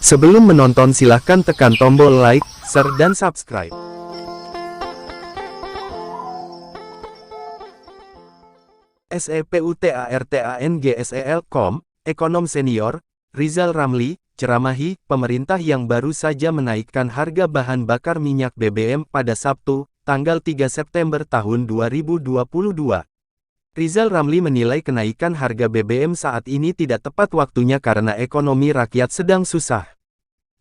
Sebelum menonton silahkan tekan tombol like, share dan subscribe. SEPUTARTANGSEL.com, Ekonom Senior, Rizal Ramli, ceramahi, pemerintah yang baru saja menaikkan harga bahan bakar minyak BBM pada Sabtu, tanggal 3 September tahun 2022. Rizal Ramli menilai kenaikan harga BBM saat ini tidak tepat waktunya karena ekonomi rakyat sedang susah.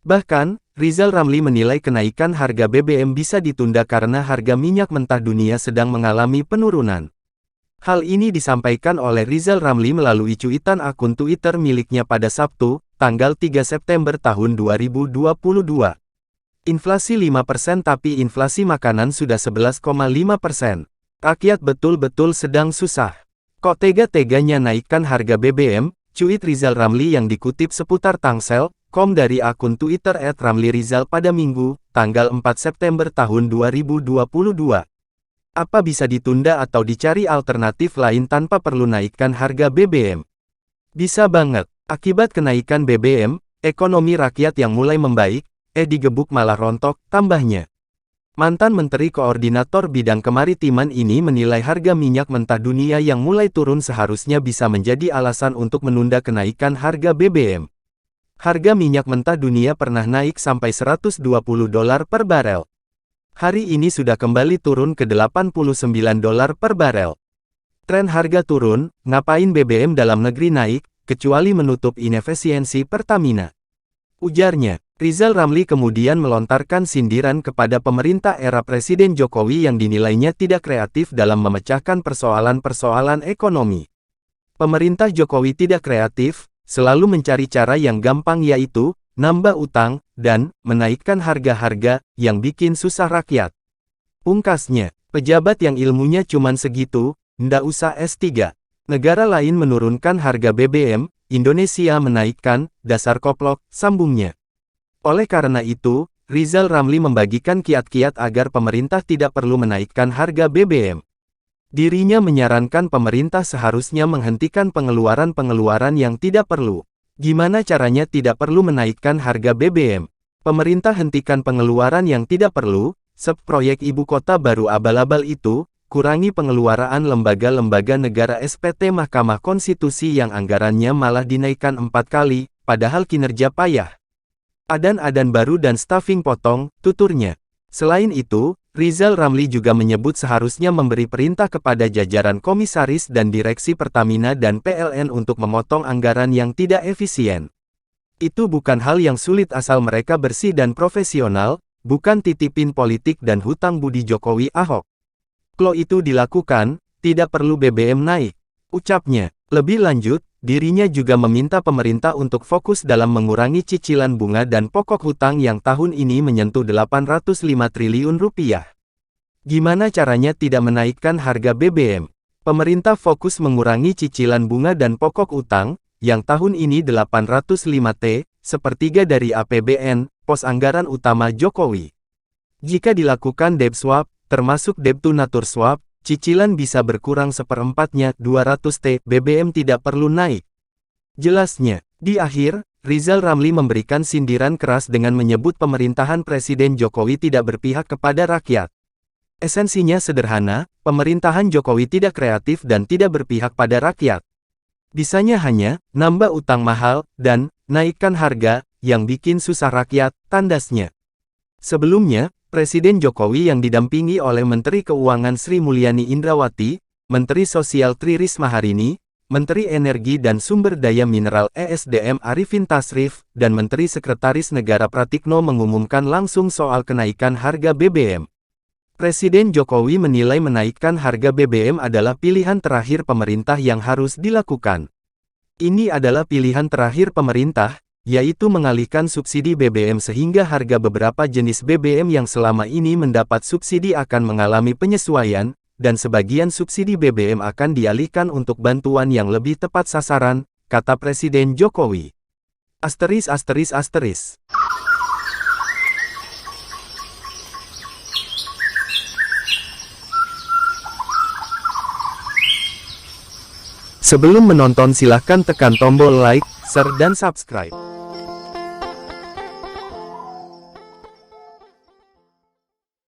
Bahkan, Rizal Ramli menilai kenaikan harga BBM bisa ditunda karena harga minyak mentah dunia sedang mengalami penurunan. Hal ini disampaikan oleh Rizal Ramli melalui cuitan akun Twitter miliknya pada Sabtu, tanggal 3 September tahun 2022. Inflasi 5% tapi inflasi makanan sudah 11,5%. Rakyat betul-betul sedang susah. Kok tega-teganya naikkan harga BBM, cuit Rizal Ramli yang dikutip seputar Tangsel.com dari akun Twitter @ramlirizal pada Minggu, tanggal 4 September tahun 2022. Apa bisa ditunda atau dicari alternatif lain tanpa perlu naikkan harga BBM? Bisa banget. Akibat kenaikan BBM, ekonomi rakyat yang mulai membaik, digebuk malah rontok, tambahnya. Mantan Menteri Koordinator Bidang Kemaritiman ini menilai harga minyak mentah dunia yang mulai turun seharusnya bisa menjadi alasan untuk menunda kenaikan harga BBM. Harga minyak mentah dunia pernah naik sampai $120 per barel. Hari ini sudah kembali turun ke $89 per barel. Tren harga turun, ngapain BBM dalam negeri naik, kecuali menutup inefisiensi Pertamina. Ujarnya. Rizal Ramli kemudian melontarkan sindiran kepada pemerintah era Presiden Jokowi yang dinilainya tidak kreatif dalam memecahkan persoalan-persoalan ekonomi. Pemerintah Jokowi tidak kreatif, selalu mencari cara yang gampang yaitu, nambah utang, dan menaikkan harga-harga yang bikin susah rakyat. Pungkasnya, pejabat yang ilmunya cuman segitu, ndak usah S3. Negara lain menurunkan harga BBM, Indonesia menaikkan, dasar koplok, sambungnya. Oleh karena itu, Rizal Ramli membagikan kiat-kiat agar pemerintah tidak perlu menaikkan harga BBM. Dirinya menyarankan pemerintah seharusnya menghentikan pengeluaran-pengeluaran yang tidak perlu. Gimana caranya tidak perlu menaikkan harga BBM? Pemerintah hentikan pengeluaran yang tidak perlu, proyek ibu kota baru abal-abal itu, kurangi pengeluaran lembaga-lembaga negara SPT Mahkamah Konstitusi yang anggarannya malah dinaikkan 4 kali, padahal kinerja payah. Adan-adan baru dan staffing potong, tuturnya. Selain itu, Rizal Ramli juga menyebut seharusnya memberi perintah kepada jajaran komisaris dan direksi Pertamina dan PLN untuk memotong anggaran yang tidak efisien. Itu bukan hal yang sulit asal mereka bersih dan profesional, bukan titipin politik dan hutang budi Jokowi Ahok. Kalau itu dilakukan, tidak perlu BBM naik, ucapnya. Lebih lanjut, dirinya juga meminta pemerintah untuk fokus dalam mengurangi cicilan bunga dan pokok hutang yang tahun ini menyentuh 805 triliun rupiah. Gimana caranya tidak menaikkan harga BBM? Pemerintah fokus mengurangi cicilan bunga dan pokok utang, yang tahun ini 805 T, sepertiga dari APBN, pos anggaran utama Jokowi. Jika dilakukan debt swap, termasuk debt to natur swap, cicilan bisa berkurang seperempatnya, 200 T, BBM tidak perlu naik. Jelasnya, di akhir, Rizal Ramli memberikan sindiran keras dengan menyebut pemerintahan Presiden Jokowi tidak berpihak kepada rakyat. Esensinya sederhana, pemerintahan Jokowi tidak kreatif dan tidak berpihak pada rakyat. Bisanya hanya, nambah utang mahal, dan, naikkan harga, yang bikin susah rakyat, tandasnya. Sebelumnya, Presiden Jokowi yang didampingi oleh Menteri Keuangan Sri Mulyani Indrawati, Menteri Sosial Tri Risma Harini, Menteri Energi dan Sumber Daya Mineral ESDM Arifin Tasrif, dan Menteri Sekretaris Negara Pratikno mengumumkan langsung soal kenaikan harga BBM. Presiden Jokowi menilai menaikkan harga BBM adalah pilihan terakhir pemerintah yang harus dilakukan. Ini adalah pilihan terakhir pemerintah, yaitu mengalihkan subsidi BBM sehingga harga beberapa jenis BBM yang selama ini mendapat subsidi akan mengalami penyesuaian, dan sebagian subsidi BBM akan dialihkan untuk bantuan yang lebih tepat sasaran, kata Presiden Jokowi. *******. Sebelum menonton silahkan tekan tombol like, share dan subscribe.